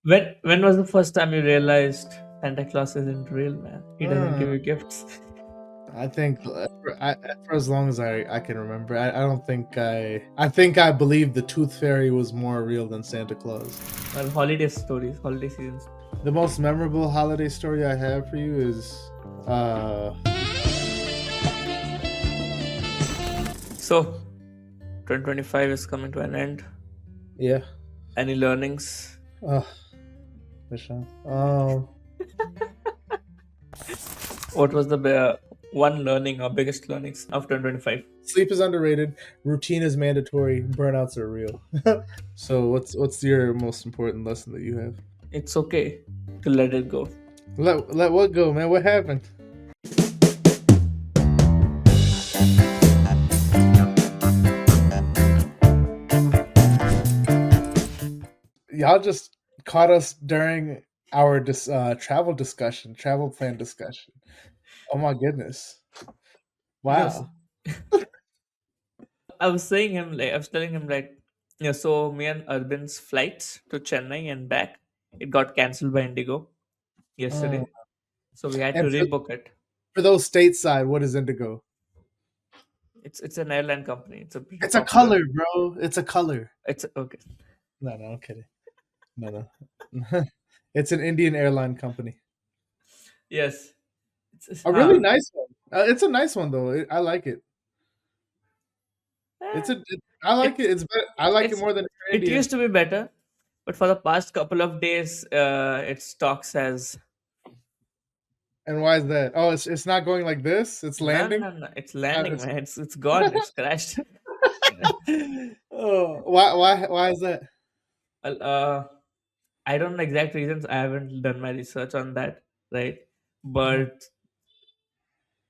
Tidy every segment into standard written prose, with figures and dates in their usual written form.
When was the first time you realized Santa Claus isn't real, man? He doesn't Uh, give you gifts. I think for as long as I can remember, I don't think I think I believe the Tooth Fairy was more real than Santa Claus. Well, holiday stories, holiday seasons. The most memorable holiday story I have for you is uh So, 2025 is coming to an end. yeah. Any learnings? Uh Nishant. What was the one learning or biggest learnings of 2025? Sleep is underrated, routine is mandatory, burnouts are real. So what's your most important lesson that you have? It's okay to let it go. Let what go, man? What happened? Y'all just caught us during our travel plan discussion. Oh my goodness! Yes, Wow. I was telling him like, yeah. So me and Urban's flights to Chennai and back, it got cancelled by Indigo Uh, yesterday. So we had to and rebook it. for those stateside, what is Indigo? It's an airline company. It's a pretty It's a popular. color, bro. It's a color. It's okay. No, no, I'm kidding. No, no. It's an Indian airline company. Yes. A really nice one. It's a nice one though. I like it. Eh, I like it. it's It's better. I like it it's more than Air it India. used to be better, but for the past couple of days, its stocks has And why is that? Oh, it's not going like this. It's no, landing. no, no. It's landing, It's man. It's gone. It's crashed. oh, why is that? Well, I don't know exact reasons. I haven't done my research on that, right? Mhm. But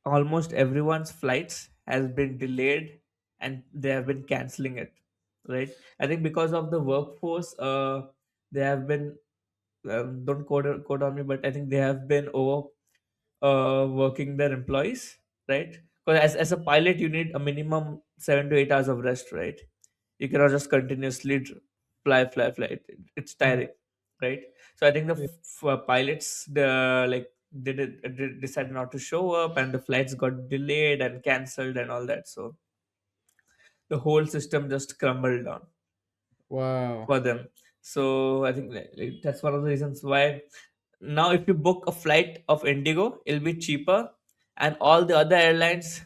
almost everyone's flights has been delayed, and they have been canceling it, right? I think because of the workforce, they have been don't quote on me, but I think they have been over working their employees, right? Because as a pilot, you need a minimum 7 to 8 hours of rest, right? You cannot just continuously fly. It's Mhm. tiring, right? So I think the Yeah. pilots, the like did decided not to show up, and the flights got delayed and cancelled and all that. So the whole system just crumbled down Wow. for them. So I think that's one of the reasons why now if you book a flight of Indigo, it'll be cheaper, and all the other airlines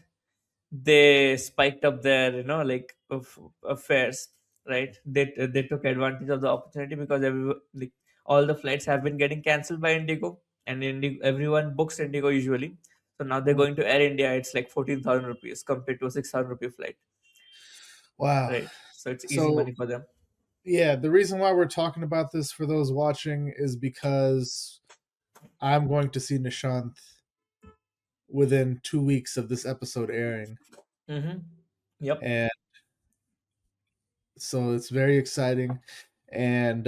they spiked up their of fares, right? They took advantage of the opportunity because all the flights have been getting cancelled by Indigo, and everyone books Indigo usually. So now they're Mm. going to Air India. It's like 14,000 rupees compared to a 6,000 rupee flight, Wow. right? So it's easy So money for them. yeah, the reason why we're talking about this for those watching is because I'm going to see Nishant within 2 weeks of this episode airing, Mm-hmm. Yep. and so it's very exciting. And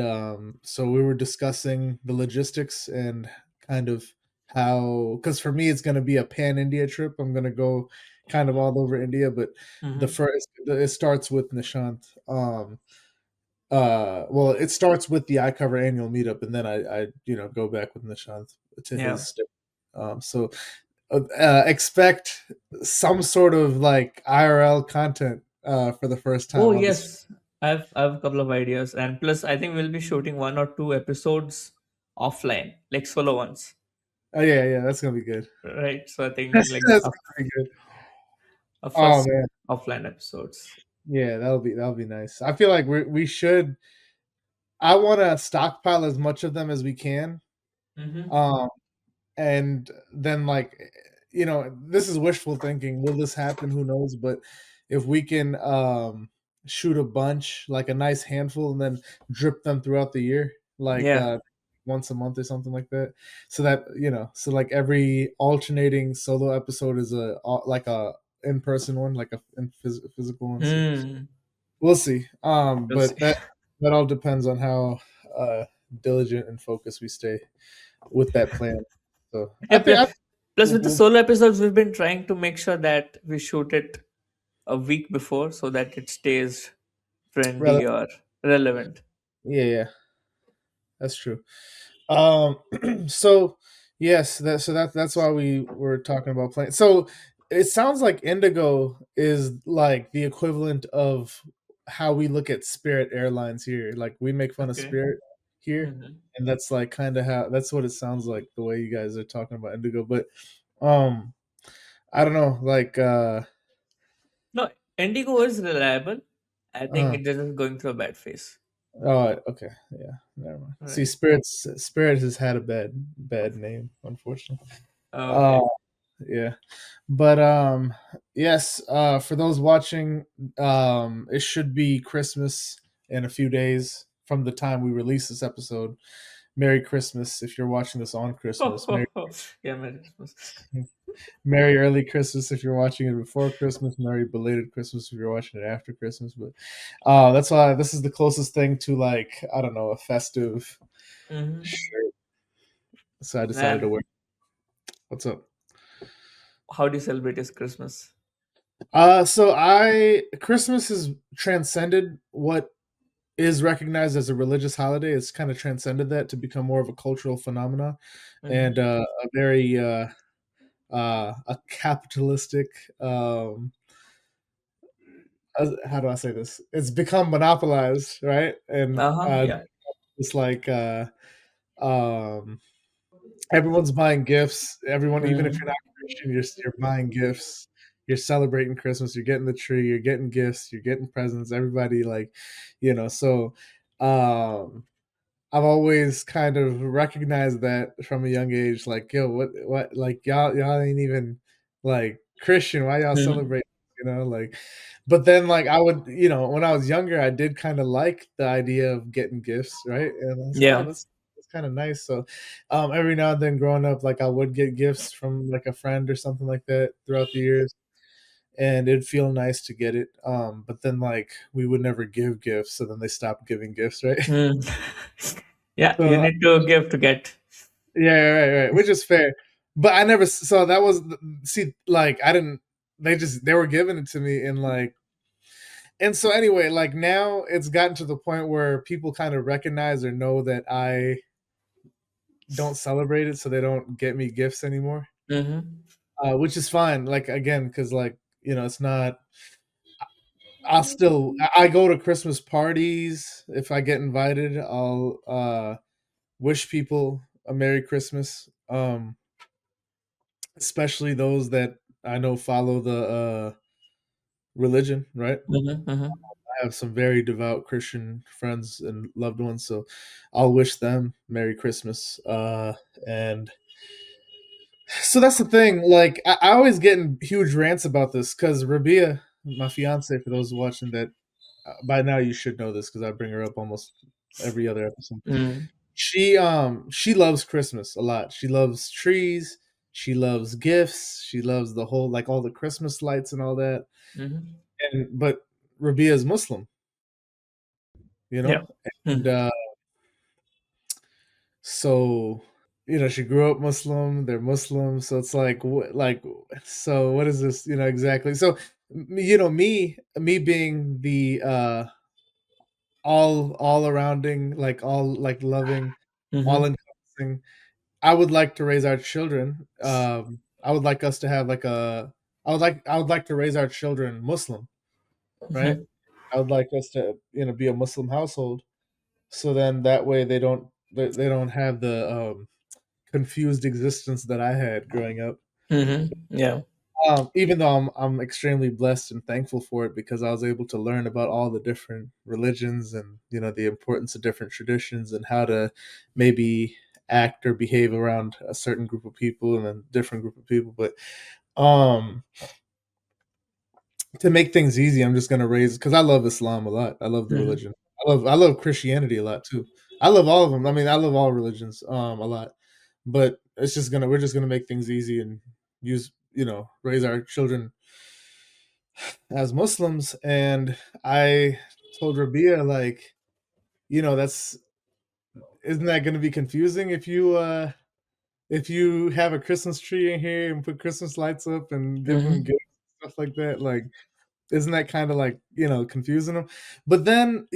so we were discussing the logistics and kind of how, because for me it's going to be a pan India trip. I'm going to go kind of all over India, but the Mm-hmm. first it starts with Nishant. Well, it starts with the iCover annual meetup, and then I go back with Nishant to Yeah. his stick. So expect some sort of like IRL content for the first Oh time on this. yes, I have a couple of ideas, and plus I think we'll be shooting 1 or 2 episodes offline, like solo ones, Oh yeah, yeah, that's gonna be good. right? So I think That's like that's gonna be good. a Oh first man, offline episodes. yeah, that'll be nice. I feel like we should. I want to stockpile as much of them as we can. Mm-hmm. Um, and then like this is wishful thinking. Will this happen? Who knows? But if we can shoot a bunch, like a nice handful, and then drip them throughout the year, like Yeah, once a month or something like that, so that so like every alternating solo episode is like a in-person one, like a physical one. So hmm. we'll see. We'll see. But that all depends on how diligent and focused we stay with that plan. So Yeah, I plus with the we'll solo episodes, we've been trying to make sure that we shoot it a week before so that it stays rather trendy or relevant. yeah, yeah. That's true. Um, so yes, that's why we were talking about playing. So it sounds like Indigo is like the equivalent of how we look at Spirit Airlines here. Like we make fun of Okay. Spirit here, Hmm. and that's like kind of how that's what it sounds like the way you guys are talking about Indigo. But um, I don't know, like No, Indigo is reliable. I think uh it just is going through a bad phase. oh, okay, yeah, never mind. See, Right. Spirit has had a bad name, unfortunately. Uh, Okay. yeah. But yes, for those watching, it should be Christmas in a few days from the time we release this episode. Merry Christmas if you're watching this on Ho, Christmas. ho, ho. Yeah, Merry Christmas. Merry early Christmas if you're watching it before Christmas. Merry belated Christmas if you're watching it after Christmas. But that's why this is the closest thing to like I don't know a festive Hmm. shirt. So I decided to And wear. What's up? how do you celebrate this Christmas? So I Christmas has transcended what is recognized as a religious holiday. It's kind of transcended that to become more of a cultural phenomena and Hmm. a very a capitalistic how do I say this? It's become monopolized, right? And Uh-huh. Yeah. it's like um everyone's buying gifts. Everyone, even if you're Hmm. not Christian, you're buying gifts. You're celebrating Christmas. You're getting the tree. You're getting gifts. You're getting presents. Everybody like, so um I've always kind of recognized that from a young age, like, yo, what, like, y'all ain't even like Christian. Why y'all Hmm. celebrate? Like, but then, like, I would, when I was younger, I did kind of like the idea of getting gifts, right? And I was like, oh, Yeah. that's kind of nice. So, every now and then, growing up, like, I would get gifts from like a friend or something like that throughout the years, and it'd feel nice to get it. But then, like, we would never give gifts, so then they stopped giving gifts, right? Mm. Yeah, you So need to give to get. yeah, right, which is fair. But I never so that was see like I didn't they were giving it to me and like and so anyway, like now it's gotten to the point where people kind of recognize or know that I don't celebrate it so they don't get me gifts anymore. Hmm. Which is fine like again cuz like, it's not I'll still I go to Christmas parties if I get invited. I'll wish people a Merry Christmas. Especially those that I know follow the religion, right? Hmm. Hmm. I have some very devout Christian friends and loved ones, so I'll wish them Merry Christmas. And so that's the thing. Like, I always get in huge rants about this because Rabia, my fiance, for those watching that, by now you should know this because I bring her up almost every other episode. Mm. She loves Christmas a lot. She loves trees. She loves gifts. She loves the whole like all the Christmas lights and all that. Hmm. And but Rabia is Muslim, you Yeah. know, and Hmm. so she grew up Muslim. They're Muslim, so it's like so what is this? Exactly. So me being the all arounding like all like loving, all Hmm. encompassing. I would like to raise our children. I would like us to have like a. I would like to raise our children Muslim, right? Hmm. I would like us to be a Muslim household. So then that way they don't have the confused existence that I had growing up. Hmm. Yeah. Even though I'm extremely blessed and thankful for it because I was able to learn about all the different religions and the importance of different traditions and how to maybe act or behave around a certain group of people and a different group of people. But um, to make things easy, I'm just gonna raise because I love Islam a lot. I love the Hmm. religion. I love Christianity a lot too. I love all of them. I mean, I love all religions a lot. But we're just gonna make things easy and use raise our children as Muslims. And I told Rabia like that's isn't that gonna be confusing if you have a Christmas tree in here and put Christmas lights up and give them Hmm. gifts stuff like that like isn't that kind of like confusing them? But then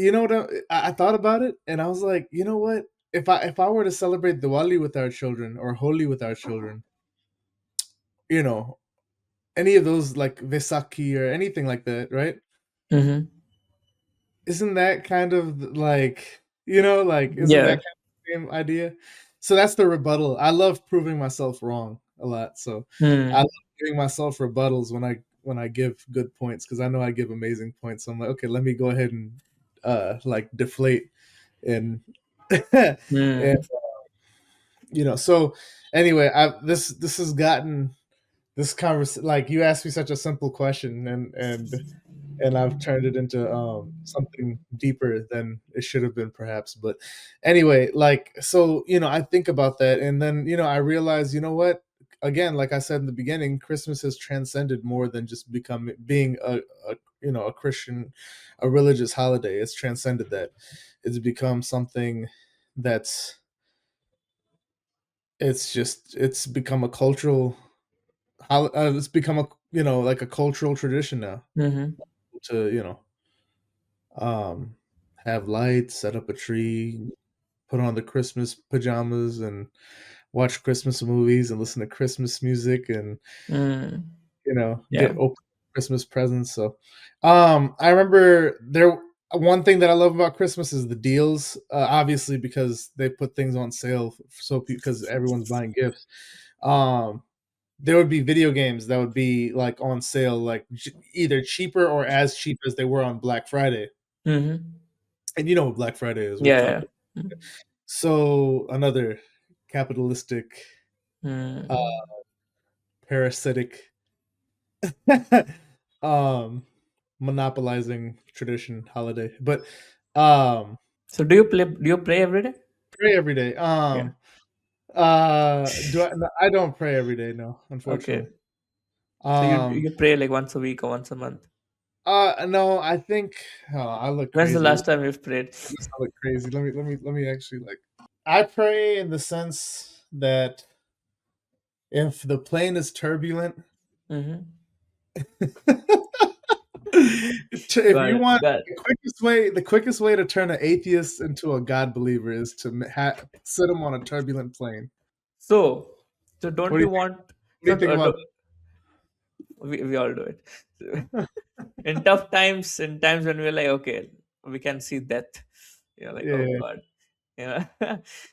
I thought about it and I was like, you know what? if I were to celebrate Diwali with our children or Holi with our children, you know, any of those like Vesaki or anything like that, right? Mm-hmm. Isn't that kind of like, you know, like isn't Yeah. that kind of the same idea? So that's the rebuttal. I love proving myself wrong a lot. So I love Hmm. giving myself rebuttals when I give good points because I know I give amazing points. So I'm like, okay, let me go ahead and like deflate and and Hmm. so anyway, this has gotten this conversation like you asked me such a simple question and I've turned it into something deeper than it should have been, perhaps. But anyway, like, so, I think about that. And then, I realize, you know what? Again, like I said in the beginning, Christmas has transcended more than just being a Christian, a religious holiday. It's transcended that. It's become something that's, it's become a cultural, it's become like a cultural tradition now Mm-hmm. to, um, have lights, set up a tree, put on the Christmas pajamas, and watch Christmas movies and listen to Christmas music, and Mm. get Yeah. open Christmas presents. So, I remember there. One thing that I love about Christmas is the deals. Obviously, because they put things on sale, so because everyone's buying gifts. Um, there would be video games that would be like on sale, like either cheaper or as cheap as they were on Black Friday. Mm-hmm. And you know what Black Friday is. We've Yeah. talked Yeah. about. So another capitalistic, uh, Mm. parasitic, um, monopolizing tradition holiday. But So do you play? Do you pray every day? pray every day. Yeah. Do I? No, I don't pray every day. No, Okay. unfortunately. So you Um, you pray like once a week or once a month? no, I think I look When's the crazy. last time you've prayed? I look crazy. Let me actually like. I pray in the sense that if the plane is turbulent, Mm-hmm. if Got you it. want Got it. the quickest way to turn an atheist into a God believer is to sit him on a turbulent plane. So, so What don't do you you think? want? What do So you think about we all do it. that? In tough times, in times when we're like, okay, we can see death. You're like, oh Yeah. God. Yeah.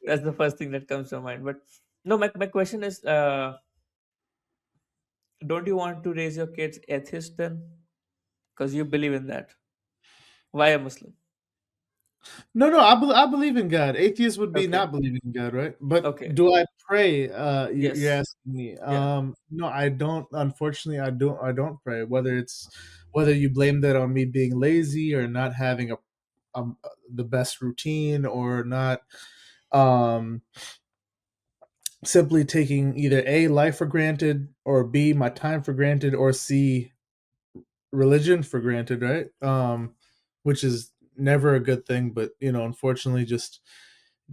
That's the first thing that comes to mind. But no, my question is, don't you want to raise your kids atheist then? Because you believe in that. Why a Muslim? No, no, I believe in God. Atheists would be Okay. not believing in God, right? But Okay. do I pray? You're Yes. asking me. Yeah. No, I don't. Unfortunately, I don't pray. Whether you blame that on me being lazy or not having a the best routine or not, um, simply taking either A, life for granted, or B, my time for granted, or C, religion for granted, right? Which is never a good thing, but unfortunately, just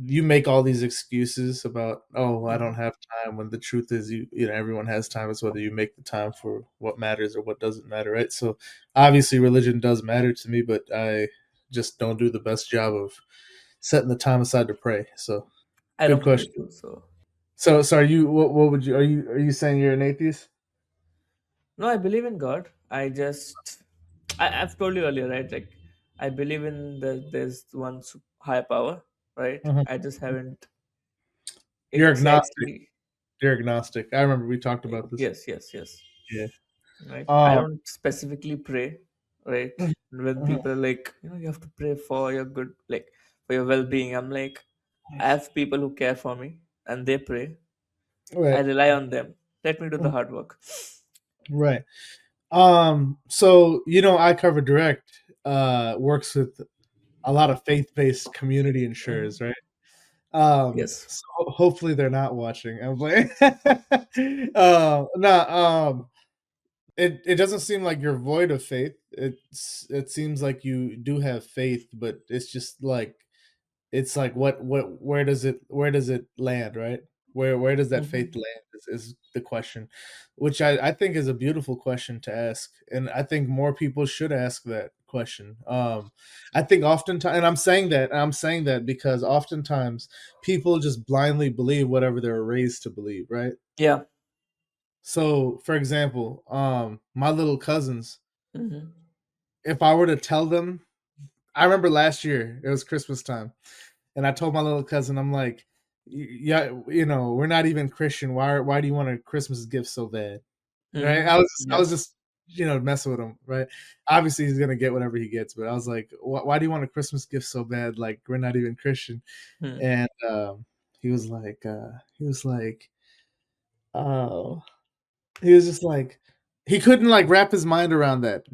you make all these excuses about, oh, I don't Mhm. have time, when the truth is, everyone has time. It's whether you make the time for what matters or what doesn't matter, right? So obviously religion does matter to me, but I just don't do the best job of setting the time aside to pray. So I good don't pray question. too. So, So are you, what would you, are you saying you're an atheist? no, I believe in God. I've told you earlier, right? Like, I believe in there's one higher power, right? Mhm. I just haven't You're agnostic. exactly. You're agnostic. I remember we talked about this. Yes, yes, yes. Yeah. Right. I Um, don't specifically pray, right? mhm, When mhm. people are like, you have to pray for your good, like for your well-being. I'm like, I have people who care for me, and they pray. I Right. rely on them. Let me do the Mhm. hard work. Right. So iCover Direct works with a lot of faith-based community insurers, Mhm. right? Yes. So hopefully they're not watching. I'm like, no, it doesn't seem like you're void of faith. It seems like you do have faith, but it's like what where does it land, right? Where does that faith Hmm. land is the question, which I think is a beautiful question to ask, and I think more people should ask that question. I think oftentimes, and I'm saying that because oftentimes people just blindly believe whatever they're raised to believe, right? Yeah. So, for example, my little cousins, Hmm. if I were to tell them, I remember last year it was Christmas time, and I told my little cousin, I'm like, yeah, we're not even Christian. Why do you want a Christmas gift so bad? Right? Hmm. I Yeah. was just messing with him, right? Obviously, he's gonna get whatever he gets, but I was like, why do you want a Christmas gift so bad? Like we're not even Christian. Hmm. And he was like, oh, he was just like, he couldn't like wrap his mind around that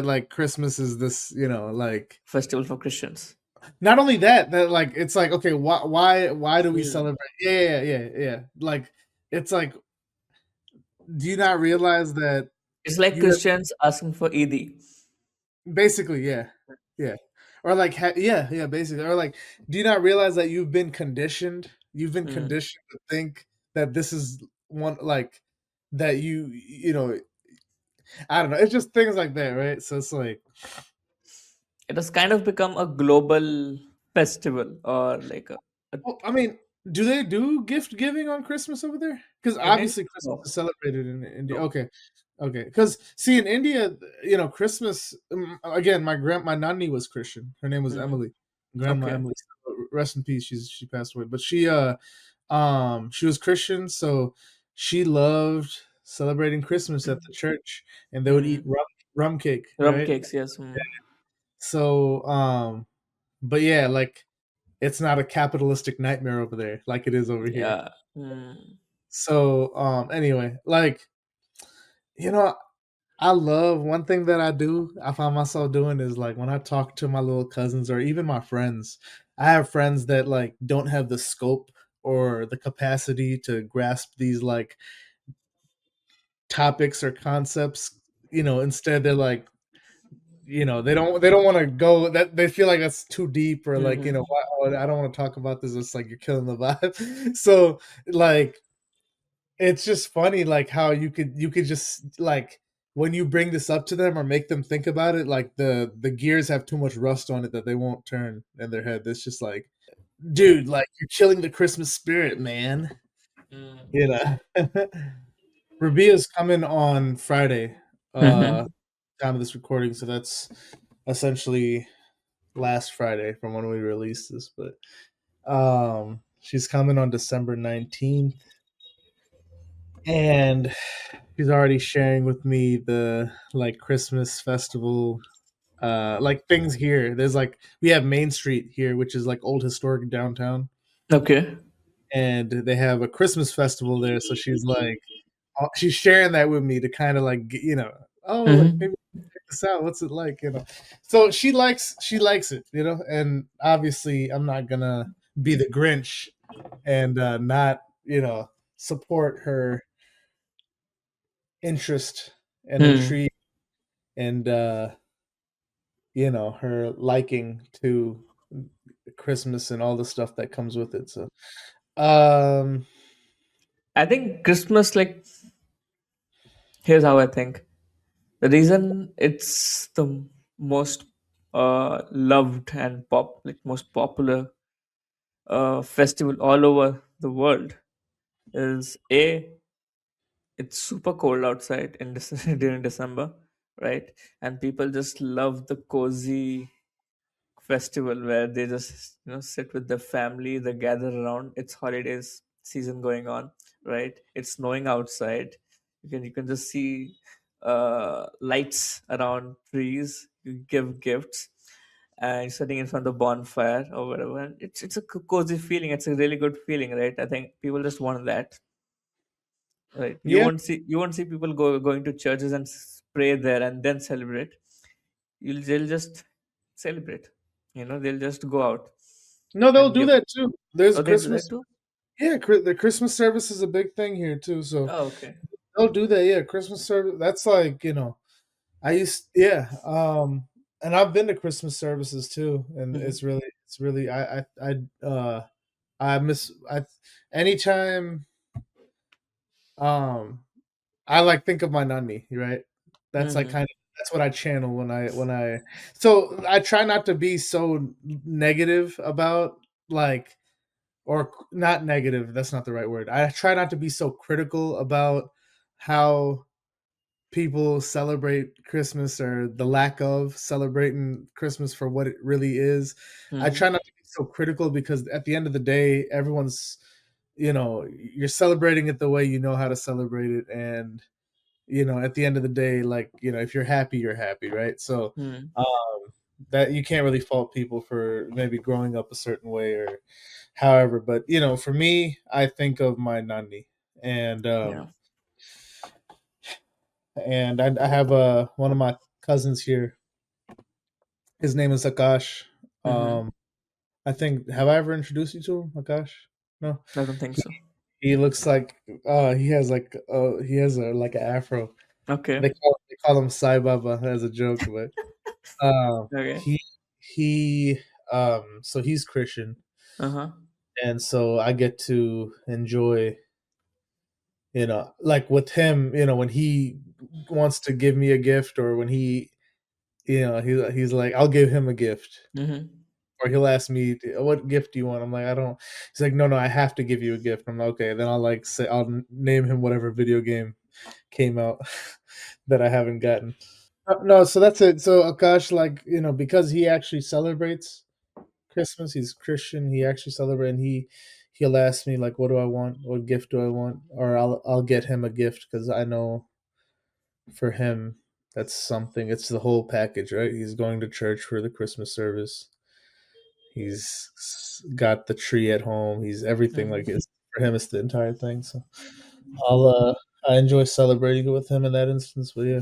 like Christmas is this, like Festival for Christians. not only that like it's like okay, why do we Hmm. celebrate? Yeah. Like it's like, do you not realize that It's like you Christians asking for Eid. basically, yeah, yeah, or like, basically, or like, do you not realize that you've been conditioned? You've been Hmm. conditioned to think that this is one like that I don't know. It's just things like that, right? So it's like, It has kind of become a global festival, or like a well, I mean, do they do gift giving on Christmas over there? Because in India. obviously Christmas No, is celebrated in India. no. Okay, okay. Because see, in India, Christmas. Again, my nanny was Christian. Her name was Hmm. Emily, Grandma Okay. Emily. Rest in peace. She passed away, but she was Christian, so she loved celebrating Christmas at the church, and they would eat Hmm. rum cake, Rum right? cakes, yes. Hmm. So, but yeah, like it's not a capitalistic nightmare over there like it is over here. Yeah. Hmm. So, anyway, like, you know, I love one thing that I find myself doing is like when I talk to my little cousins or even my friends, I have friends that like don't have the scope or the capacity to grasp these like topics or concepts. Instead they're like, they don't want to go, that they feel like that's too deep, or like, Hmm. I don't want to talk about this. It's like you're killing the vibe. So like, it's just funny, like how you could just like when you bring this up to them or make them think about it, like the gears have too much rust on it that they won't turn in their head. It's just like, Yeah. dude, like you're killing the Christmas spirit, man. You know. Rabia's coming on Friday, uh Hmm. time of this recording, so that's essentially last Friday from when we released this, but she's coming on December 19th, and she's already sharing with me the like Christmas festival like things here. There's like we have Main Street here, which is like old historic downtown, Okay. and they have a Christmas festival there. So she's like, she's sharing that with me to kind of like oh, like Hmm. maybe check this out. What's it like? So she likes it, and obviously I'm not gonna be the Grinch and not support her interest and Hmm. intrigue and her liking to Christmas and all the stuff that comes with it. So um I think Christmas, like, here's how I think. The reason it's the most loved and like most popular festival all over the world is a it's super cold outside in during December, right? And people just love the cozy festival where they just sit with their family, they gather around. It's holidays season going on, right? It's snowing outside. You can just see lights around trees. You give gifts, and you're sitting in front of the bonfire or whatever. And it's a cozy feeling. It's a really good feeling, right? I think people just want that, right? you yeah. won't see you won't see people going to churches and pray there and then celebrate. They'll just celebrate. They'll just go out No, they'll and do give. that too. There's Oh, they do Christmas. that too. Yeah, the Christmas service is a big thing here too. So Oh, okay. they'll do that. Yeah, Christmas service. That's like and I've been to Christmas services too, and Hmm. it's really I miss I anytime um I like think of my nanny, right? That's like Hmm. kind of That's what I channel when I so I try not to be so negative about, like, or not negative, that's not the right word. I try not to be so critical about how people celebrate Christmas or the lack of celebrating Christmas for what it really is. I try Mm-hmm. not to be so critical because at the end of the day, everyone's, you're celebrating it the way you know how to celebrate it. And, at the end of the day, like, if you're happy, you're happy, right? So, Mm. um, that you can't really fault people for maybe growing up a certain way or however. But, for me, I think of my nanny and, Yeah. I have one of my cousins here. His name is Akash. Mm-hmm. Um, I think have I ever introduced you to him, Akash? No. I don't think He, so. he looks like he has a like an afro. Okay. They call him Sai Baba as a joke, but Okay. he so he's Christian, Uh-huh. and so I get to enjoy, like with him, when he wants to give me a gift or when he's like, I'll give him a gift. Mm-hmm. Or he'll ask me, "What gift do you want?" I'm like, "I don't." He's like, "No, no, I have to give you a gift." I'm like, "Okay." Then I'll like say I'll name him whatever video game came out that I haven't gotten. No, so that's it. So Akash, like, because he actually celebrates Christmas, he's Christian. He actually celebrates, and he'll ask me like, "What do I want? What gift do I want?" Or I'll get him a gift because I know for him that's something. It's the whole package, right? He's going to church for the Christmas service. He's got the tree at home. He's everything. Like, Mm-hmm. it's for him, it's the entire thing. So I'll I enjoy celebrating it with him in that instance. But yeah,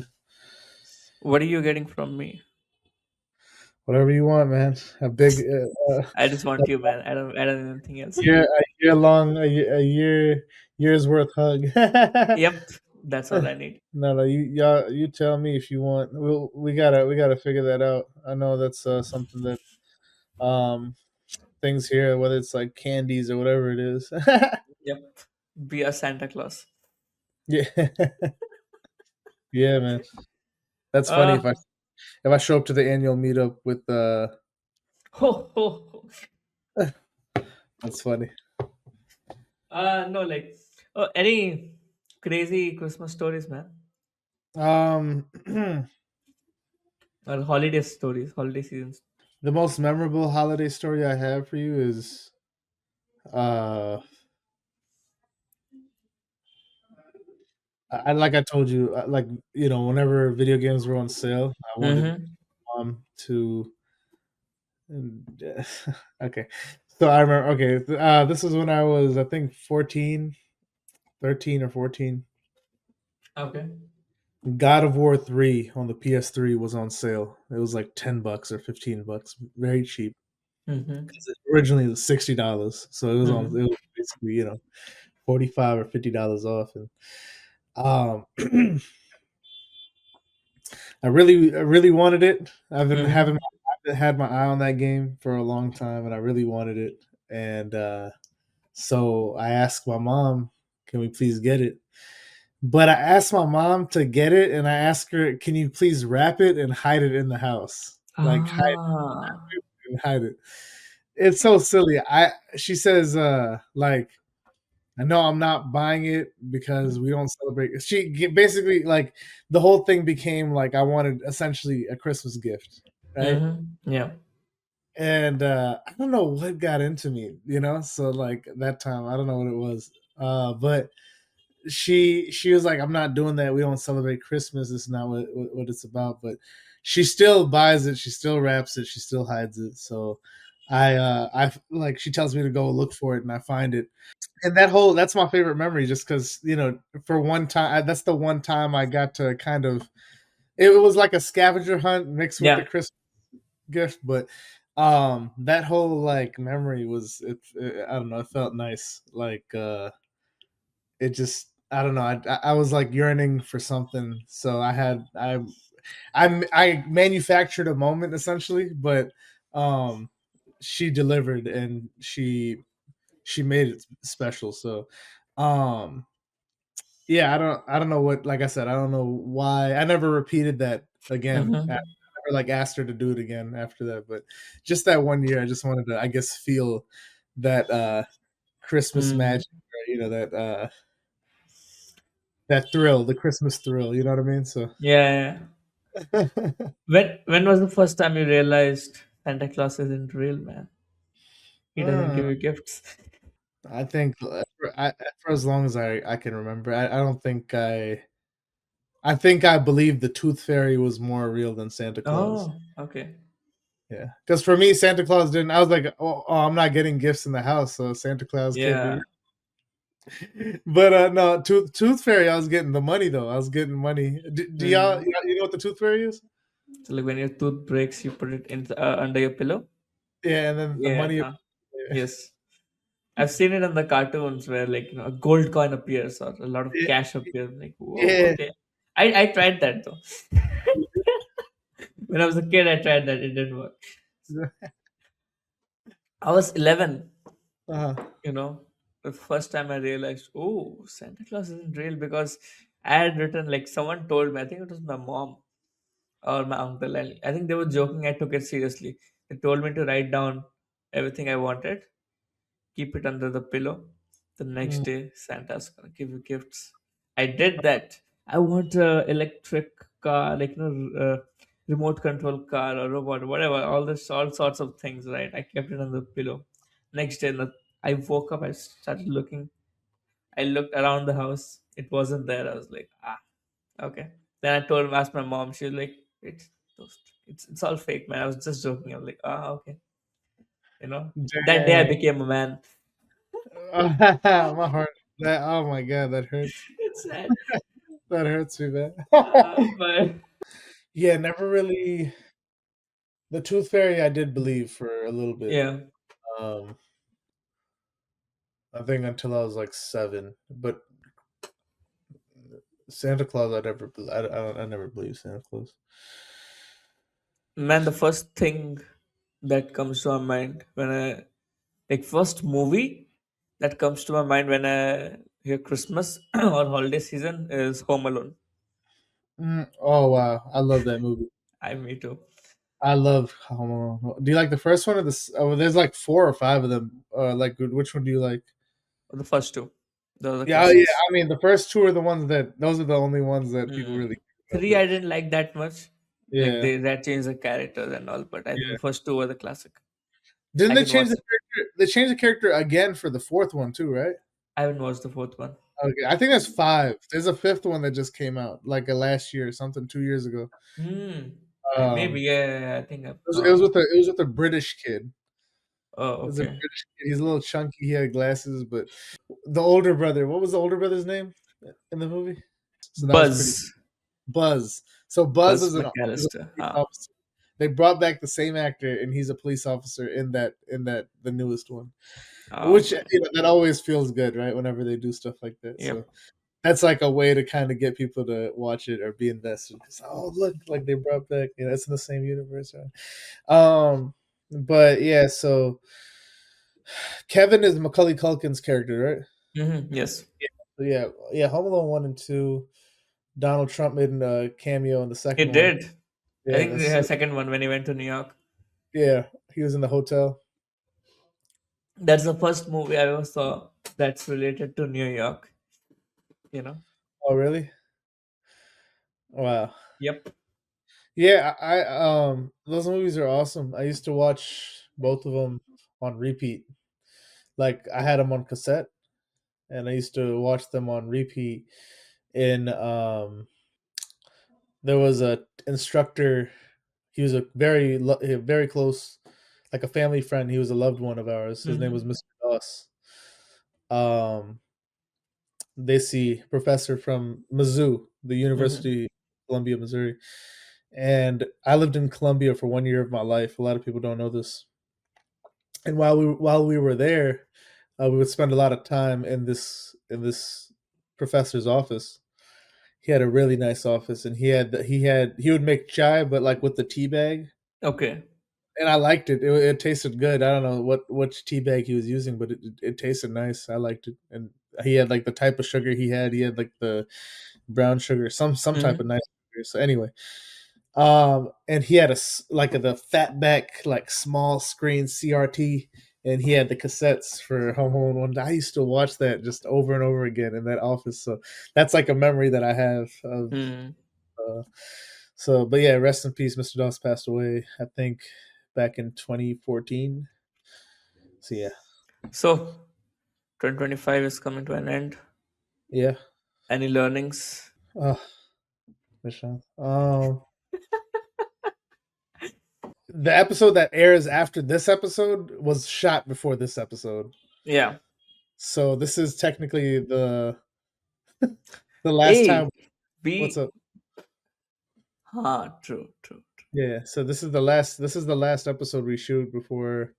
What are you getting from me? whatever you want, man. A big I just a want you, man. I don't need anything else. year long year's worth hug. Yep. That's all I need. No, no, you tell me if you want. We gotta figure that out. I know that's something that um things here, whether it's like candies or whatever it is. Yep. Be a Santa Claus. Yeah, yeah, man. That's funny Uh if I show up to the annual meetup with ho ho ho. that's funny. No, like, any crazy Christmas stories, man, The or holiday stories, holiday seasons. most memorable holiday story I have for you is uh like I told you, like, whenever video games were on sale, I wanted Mm-hmm. mom to okay. So I remember, okay, this was when I was, I think, 14, 13 or 14. Okay. God of War 3 on the PS3 was on sale. It was like $10 or $15, very cheap. Mm-hmm. 'Cause originally it was $60, so it Mm-hmm. was basically, 45 or $50 off. And um I really wanted it. Mm-hmm. I've had my eye on that game for a long time, and I really wanted it. And so I asked my mom, "Can we please get it?" But I asked my mom to get it, and I asked her, "Can you please wrap it and hide it in the house? Like, Ah. hide it." It's so silly. She says, like, "I know I'm not buying it because we don't celebrate." Basically, like, the whole thing became like I wanted essentially a Christmas gift, right? Mm-hmm. Yeah. And I don't know what got into me, So like that time, I don't know what it was. But she was like, "I'm not doing that. We don't celebrate Christmas. It's not what it's about." But she still buys it. She still wraps it. She still hides it. So I like, she tells me to go look for it, and I find it. And that's my favorite memory, just because, for one time, that's the one time I got to kind of. It was like a scavenger hunt mixed with the Yeah. Christmas gift, but that whole like memory I don't know, it felt nice. Like it just, I don't know, I was like yearning for something, so I manufactured a moment essentially, but um she delivered, and she made it special. So um Yeah, I don't know what like I said, I don't know why. I never repeated that again. I Hmm. never, like, asked her to do it again after that, but just that one year, I just wanted to, I guess, feel that, Christmas Mm. magic, or, that thrill, the Christmas thrill, you know what I mean? So Yeah, yeah. When was the first time you realized Santa Claus isn't real, man? He doesn't uh, give you gifts. I think, for as long as I can remember, I don't think I think I believe the Tooth Fairy was more real than Santa Claus. Oh, okay. Yeah, because for me, Santa Claus didn't. I was like, oh, I'm not getting gifts in the house, so Santa Claus can't be. Yeah. But no, Tooth Fairy, I was getting the money though. I was getting money. Do Mm. you know what the Tooth Fairy is? So like when your tooth breaks, you put it in under your pillow. Yeah, and then the Yeah. money. Huh. Yes. I've seen it in the cartoons where like a gold coin appears or a lot of Yeah, cash appears. Like whoa, yeah, okay. I tried that though. When I was a kid, I tried that. It didn't work. yeah. I was 11. Uh-huh. You know, the first time I realized, oh, Santa Claus isn't real because I had written like someone told me. I think it was my mom or my uncle. And I think they were joking. I took it seriously. They told me to write down everything I wanted, keep it under the pillow. The next Mm. day, Santa's gonna give you gifts. I did that. I want a electric car, like remote control car or robot, whatever. All sorts of things. Right? I kept it on the pillow. Next day, I woke up. I started looking. I looked around the house. It wasn't there. I was like, ah, okay. Then I asked my mom. She was like, it's all fake, man. I was just joking. I was like, ah, okay. That day I Dang. became a man. My heart. Oh my god, that hurts. It's sad. That hurts me, man. But Yeah, never really. The Tooth Fairy, I did believe for a little bit. yeah, Um, I think until I was like 7. But Santa Claus, I never believed Santa Claus. man, the first thing that comes to my mind when I like first movie that comes to my mind when I hear Christmas or holiday season is Home Alone. Oh wow, I love that movie. Me too. I love Home Alone. Do you like the first one or this? Oh, there's like 4 or 5 of them. Like, which one do you like? The first two, those are Yeah, oh, yeah. classics. I mean, the first 2 are the ones that those are the only ones that people Mm. really care about. Three I didn't like that much. Like Yeah, that changed the characters and all, but I think the yeah. first two were the classic. Didn't I they can change watch. the character? They changed the character again for the fourth one too, right? I haven't watched the fourth one. Okay, I think that's 5. There's a fifth one that just came out like last year or something, 2 years ago. Hmm. Maybe Um, yeah. I think I it was saw. with a British kid. Oh, It was a okay. British kid. He's a little chunky. He had glasses, but the older brother. What was the older brother's name in the movie? So that was pretty. Buzz. Buzz. So Buzz Buzz is a McAllister. police officer. They brought back the same actor, and he's a police officer in that the newest one. Which, Okay. that always feels good, right? Whenever they do stuff like that. So Yep. that's like a way to kind of get people to watch it or be invested. 'Cause, oh, look, like they brought back, it's in the same universe, right? But yeah, so Kevin is Macaulay Culkin's character, right? Yes. Yeah. So yeah, yeah. Home Alone 1 and 2. Donald Trump made a cameo in the second It one. did. I Yeah, think the second one when he went to New York. yeah. He was in the hotel. That's the first movie I ever saw that's related to New York. You know. Oh, really? Wow. Yep. Yeah, those movies are awesome. I used to watch both of them on repeat. Like I had them on cassette, and I used to watch them on repeat. In There was a instructor. He was very close, like a family friend. He was a loved one of ours. His name was Hmm. Mr. Doss. Um, they see professor from Mizzou, the Hmm. University of Columbia, Missouri. And I lived in Columbia for 1 year of my life. A lot of people don't know this. And while we were there, we would spend a lot of time in this professor's office. He had a really nice office, and he would make chai, but like with the tea bag, Okay. and I liked it. It tasted good. I don't know what which tea bag he was using, but it tasted nice. I liked it, and he had like the type of sugar he had. He had like the brown sugar, some type of Mm-hmm. nice sugar. So anyway, and he had like the fatback like small screen CRT, and he had the cassettes for Home Alone one. I used to watch that just over and over again in that office. So that's like a memory that I have of. Hmm. Uh, so, but yeah, rest in peace. Mr. Doss passed away, I think, back in 2014. So yeah, So 2025 is coming to an end. yeah. Any learnings? Uh, Nishant. The episode that airs after this episode was shot before this episode. Yeah. So this is technically the last Hey, time. What's we. up? True, true, true. Yeah. So this is the last episode we shoot before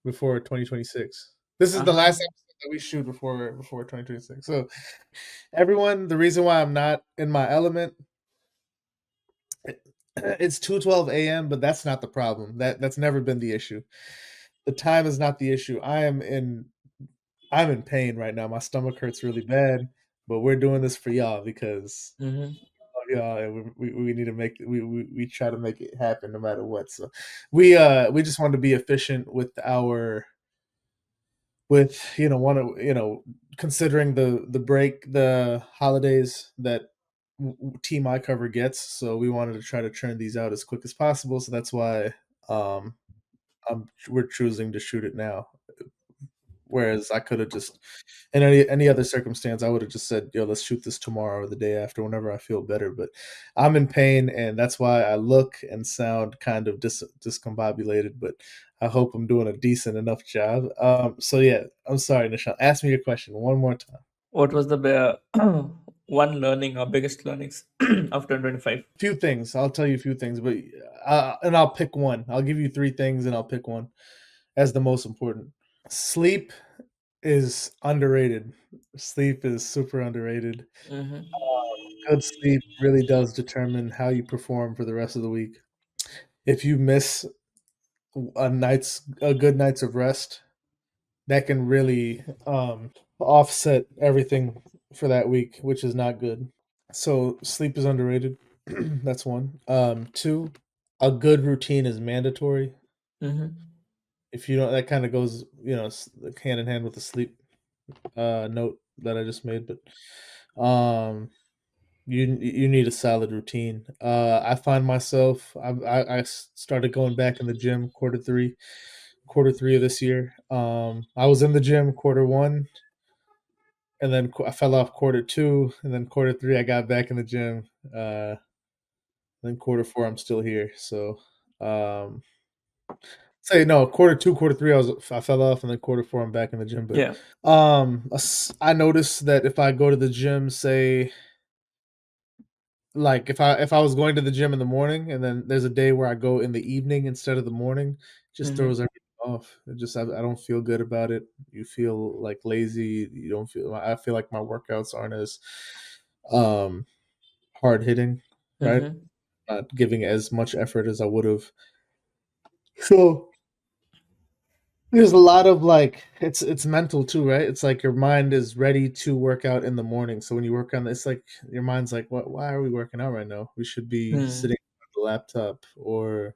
2026. This is the Uh-huh. last episode that we shoot before 2026. So everyone, the reason why I'm not in my element, it's 2:12 a.m., but that's not the problem. That's never been the issue. The time is not the issue. I'm in pain right now. My stomach hurts really bad, but we're doing this for y'all because Mm-hmm. y'all, and we need to we try to make it happen no matter what. So we just want to be efficient with our with want to considering the break the holidays that team iCover gets. So we wanted to try to churn these out as quick as possible. So that's why um we're choosing to shoot it now. Whereas I could have just, in any other circumstance, I would have just said, "Yo, let's shoot this tomorrow or the day after, whenever I feel better." But I'm in pain, and that's why I look and sound kind of discombobulated. But I hope I'm doing a decent enough job. So yeah, I'm sorry, Nishant. Ask me your question one more time. What was the one learning or biggest learnings of 2025? Few things. I'll tell you a few things, but and I'll pick one. I'll give you three things, and I'll pick one as the most important. Sleep is underrated. Sleep is super underrated. Mm-hmm. Good sleep really does determine how you perform for the rest of the week. If you miss a good night's of rest, that can really offset everything for that week, which is not good. So sleep is underrated. That's one. Two, a good routine is mandatory. Mm-hmm. If you don't, that kind of goes hand in hand with the sleep note that I just made. But you need a solid routine. I find myself I started going back in the gym quarter three of this year. I was in the gym quarter one, and then I fell off quarter two, and then quarter three I got back in the gym. Then quarter four I'm still here. So um, say no, quarter two, quarter three I fell off, and then quarter four I'm back in the gym. But Yeah. I noticed that if I go to the gym, say like if I was going to the gym in the morning and then there's a day where I go in the evening instead of the morning, just Mm-hmm. throws everything off. I don't feel good about it. You feel like lazy. You don't feel. I feel like my workouts aren't as um hard hitting, right? Mm-hmm. Not giving as much effort as I would have. So there's a lot of like it's mental too, right? It's like your mind is ready to work out in the morning. So when you work on it's like your mind's like, what why are we working out right now? We should be Hmm. sitting at the laptop or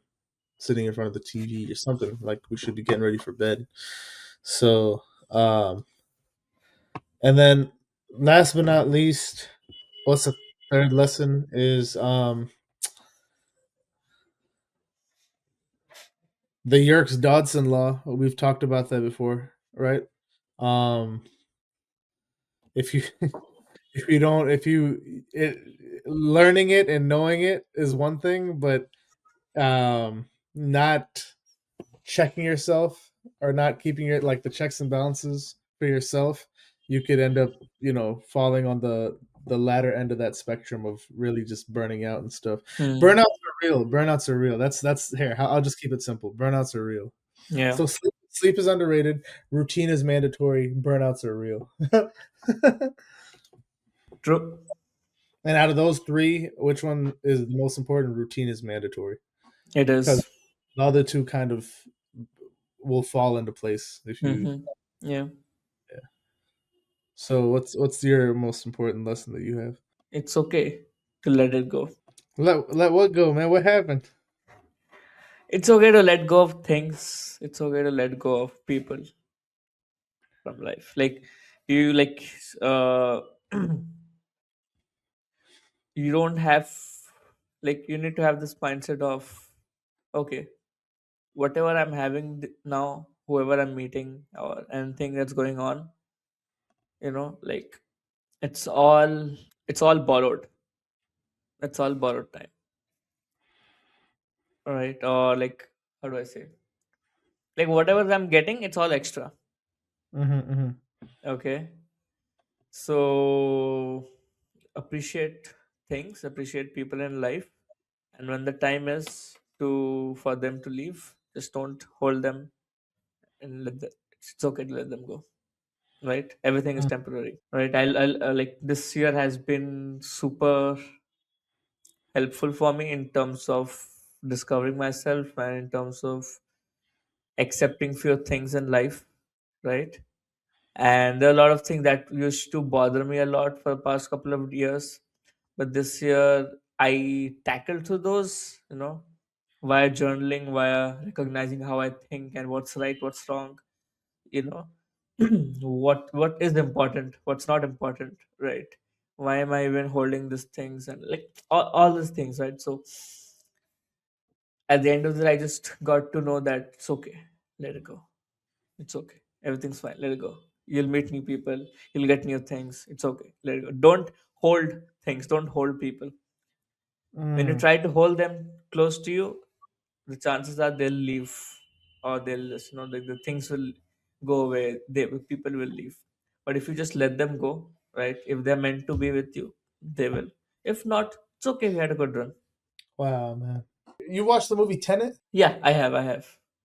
sitting in front of the TV or something. Like we should be getting ready for bed. So and then last but not least, what's the third lesson is the Yerkes Dodson law. We've talked about that before, right? Um if you if you don't if you it, learning it and knowing it is one thing, but not checking yourself or not keeping it like the checks and balances for yourself, you could end up falling on the latter end of that spectrum of really just burning out and stuff. Hmm. Burnouts are real. That's here, I'll just keep it simple. Burnouts are real. Yeah. So sleep is underrated, routine is mandatory, burnouts are real. True. And out of those three, which one is the most important? Routine is mandatory It because is. the other two kind of will fall into place if you. Mm-hmm. Yeah. So what's your most important lesson that you have? It's okay to let it go. Let what go, man? What happened? It's okay to let go of things. It's okay to let go of people from life. Like you like uh you don't have, like, you need to have this mindset of, okay, whatever I'm having now, whoever I'm meeting or anything that's going on, like, it's all it's all borrowed. It's all borrowed time, right? Or like, how do I say? Like whatever I'm getting, it's all extra. Mm-hmm. Okay, so appreciate things, appreciate people in life, and when the time is to for them to leave, just don't hold them and it's okay to let them go, right? Everything is temporary, right? I'll like, this year has been super helpful for me in terms of discovering myself and in terms of accepting few things in life, right? And there are a lot of things that used to bother me a lot for the past couple of years, but this year I tackled through those, via journaling, via recognizing how I think and what's right, what's wrong, you know what is important, what's not important, right? Why am I even holding these things, and like all these things, right? So at the end of the day, I just got to know that it's okay, let it go. It's okay, everything's fine, let it go. You'll meet new people, you'll get new things, it's okay, let it go. Don't hold things, don't hold people. When you Mm. try to hold them close to you, the chances are they'll leave, or they'll just, the things will go away, people will leave. But if you just let them go, right, if they're meant to be with you, they will. If not, it's okay, we had a good run. Wow, man. You watched the movie Tenet? Yeah, I have.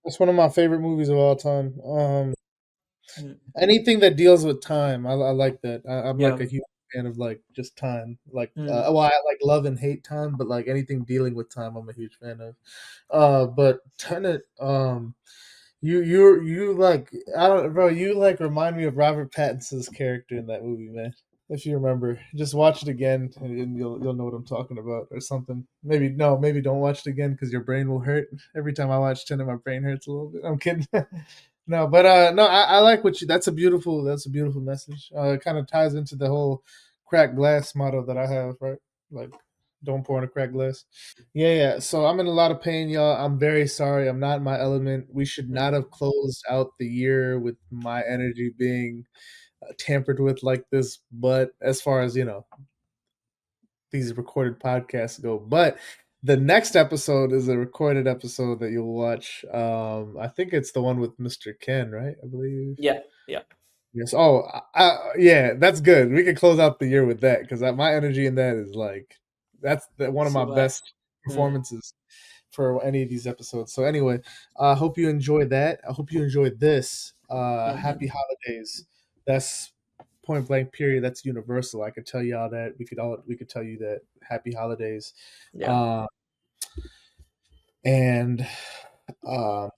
That's one of my favorite movies of all time. Mm, Anything that deals with time, I like that. I'm yeah. like a huge fan of like just time. Like, Mm, well, I like love and hate time, but like anything dealing with time, I'm a huge fan of. But Tenet, you like I don't, bro. You like remind me of Robert Pattinson's character in that movie, man. If you remember, just watch it again and you'll know what I'm talking about, or something. Maybe no, maybe don't watch it again because your brain will hurt. Every time I watch Tenet, my brain hurts a little bit. I'm kidding. No, but no, I like what you. That's a beautiful message. It kind of ties into the whole cracked glass motto that I have, right? Like, don't pour in a cracked glass. Yeah, yeah. So I'm in a lot of pain, y'all. I'm very sorry. I'm not in my element. We should not mm, have closed out the year with my energy being tampered with like this. But as far as these recorded podcasts go, but the next episode is a recorded episode that you'll watch. I think it's the one with Mr. Ken, right? I believe. yeah, yeah. Yes. Oh, yeah. That's good. We can close out the year with that because my energy in that is like one of my So high. best Mm, performances for any of these episodes. So anyway, I hope you enjoy that. I hope you enjoyed this. Happy mhm. holidays. That's point blank period. That's universal. I could tell y'all that. We could tell you that. Happy holidays. Yeah, Uh, and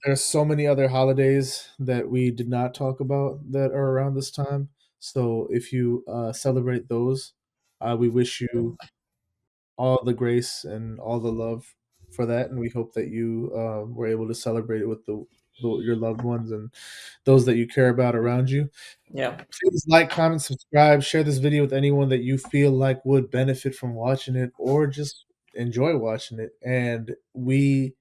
there's so many other holidays that we did not talk about that are around this time. So if you celebrate those, we wish you all the grace and all the love for that, and we hope that you were able to celebrate it with your loved ones and those that you care about around you. yeah. Please like, comment, subscribe, share this video with anyone that you feel like would benefit from watching it or just enjoy watching it. And we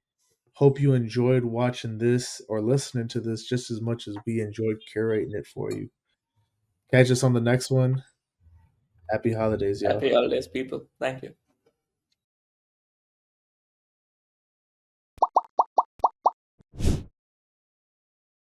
hope you enjoyed watching this or listening to this just as much as we enjoyed curating it for you. Catch us on the next one. Happy holidays, y'all. Happy holidays, people. Thank you.